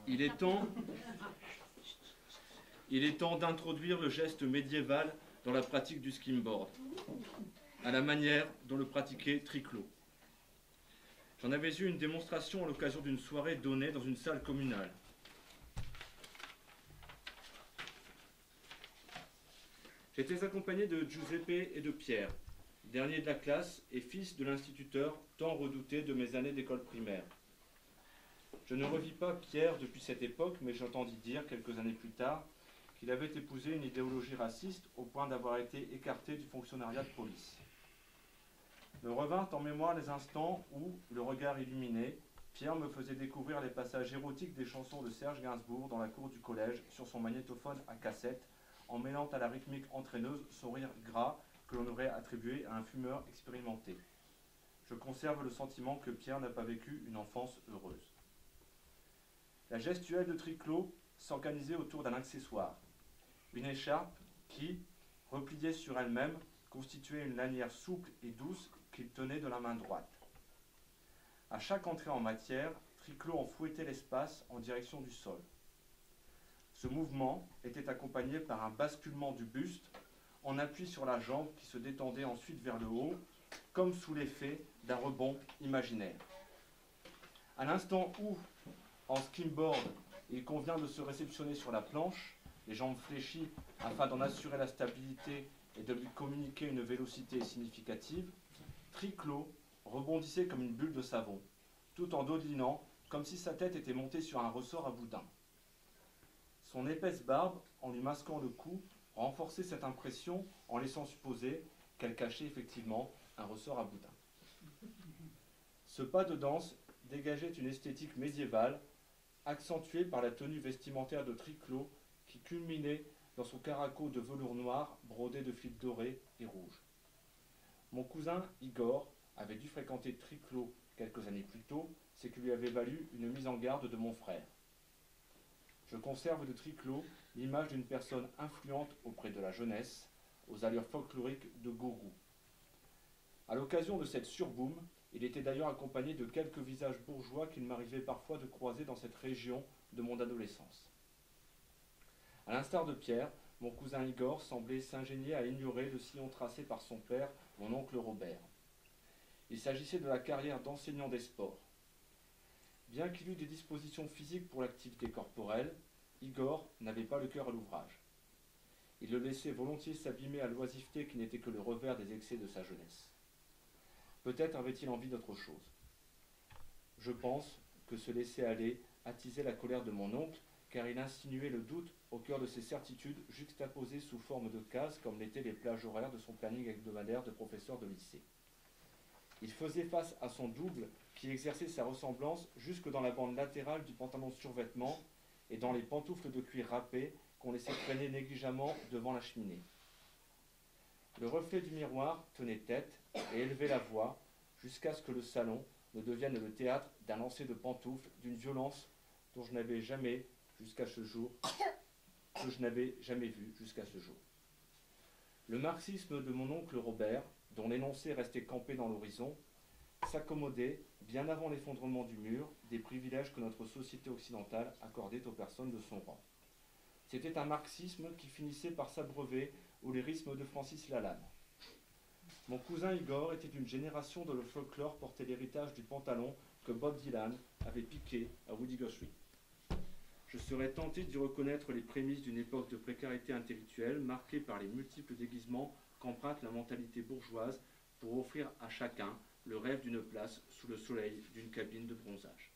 Il est temps, il est temps d'introduire le geste médiéval dans la pratique du skimboard, à la manière dont le pratiquait Triclot. J'en avais eu une démonstration à l'occasion d'une soirée donnée dans une salle communale. J'étais accompagné de Giuseppe et de Pierre, dernier de la classe et fils de l'instituteur tant redouté de mes années d'école primaire. Je ne revis pas Pierre depuis cette époque, mais j'entendis dire, quelques années plus tard, qu'il avait épousé une idéologie raciste au point d'avoir été écarté du fonctionnariat de police. Me revinrent en mémoire les instants où, le regard illuminé, Pierre me faisait découvrir les passages érotiques des chansons de Serge Gainsbourg dans la cour du collège sur son magnétophone à cassette, en mêlant à la rythmique entraîneuse son rire gras que l'on aurait attribué à un fumeur expérimenté. Je conserve le sentiment que Pierre n'a pas vécu une enfance heureuse. La gestuelle de Triclot s'organisait autour d'un accessoire, une écharpe qui, repliée sur elle-même, constituait une lanière souple et douce qu'il tenait de la main droite. À chaque entrée en matière, Triclot en fouettait l'espace en direction du sol. Ce mouvement était accompagné par un basculement du buste en appui sur la jambe qui se détendait ensuite vers le haut, comme sous l'effet d'un rebond imaginaire. À l'instant où, en skimboard, il convient de se réceptionner sur la planche, les jambes fléchies afin d'en assurer la stabilité et de lui communiquer une vélocité significative, Triclot rebondissait comme une bulle de savon, tout en dodelinant comme si sa tête était montée sur un ressort à boudin. Son épaisse barbe, en lui masquant le cou, renforçait cette impression en laissant supposer qu'elle cachait effectivement un ressort à boudin. Ce pas de danse dégageait une esthétique médiévale, accentuée par la tenue vestimentaire de Triclot qui culminait dans son caraco de velours noir brodé de fils dorés et rouges. Mon cousin Igor avait dû fréquenter Triclot quelques années plus tôt, ce qui lui avait valu une mise en garde de mon frère. Je conserve de Triclot l'image d'une personne influente auprès de la jeunesse, aux allures folkloriques de gourou. À l'occasion de cette surboom, il était d'ailleurs accompagné de quelques visages bourgeois qu'il m'arrivait parfois de croiser dans cette région de mon adolescence. À l'instar de Pierre, mon cousin Igor semblait s'ingénier à ignorer le sillon tracé par son père, mon oncle Robert. Il s'agissait de la carrière d'enseignant des sports. Bien qu'il eût des dispositions physiques pour l'activité corporelle, Igor n'avait pas le cœur à l'ouvrage. Il le laissait volontiers s'abîmer à l'oisiveté qui n'était que le revers des excès de sa jeunesse. Peut-être avait-il envie d'autre chose. Je pense que se laisser aller attisait la colère de mon oncle, car il insinuait le doute au cœur de ses certitudes juxtaposées sous forme de cases comme l'étaient les plages horaires de son planning hebdomadaire de professeur de lycée. Il faisait face à son double qui exerçait sa ressemblance jusque dans la bande latérale du pantalon survêtement et dans les pantoufles de cuir râpé qu'on laissait traîner négligemment devant la cheminée. Le reflet du miroir tenait tête et élevait la voix jusqu'à ce que le salon ne devienne le théâtre d'un lancer de pantoufles d'une violence dont je n'avais jamais jusqu'à ce jour, que je n'avais jamais vu jusqu'à ce jour. Le marxisme de mon oncle Robert, dont l'énoncé restait campé dans l'horizon, s'accommodait, bien avant l'effondrement du mur, des privilèges que notre société occidentale accordait aux personnes de son rang. C'était un marxisme qui finissait par s'abreuver au lyrisme de Francis Lalanne. Mon cousin Igor était d'une génération dont le folklore portait l'héritage du pantalon que Bob Dylan avait piqué à Woody Guthrie. Je serais tenté d'y reconnaître les prémices d'une époque de précarité intellectuelle marquée par les multiples déguisements qu'emprunte la mentalité bourgeoise pour offrir à chacun le rêve d'une place sous le soleil d'une cabine de bronzage.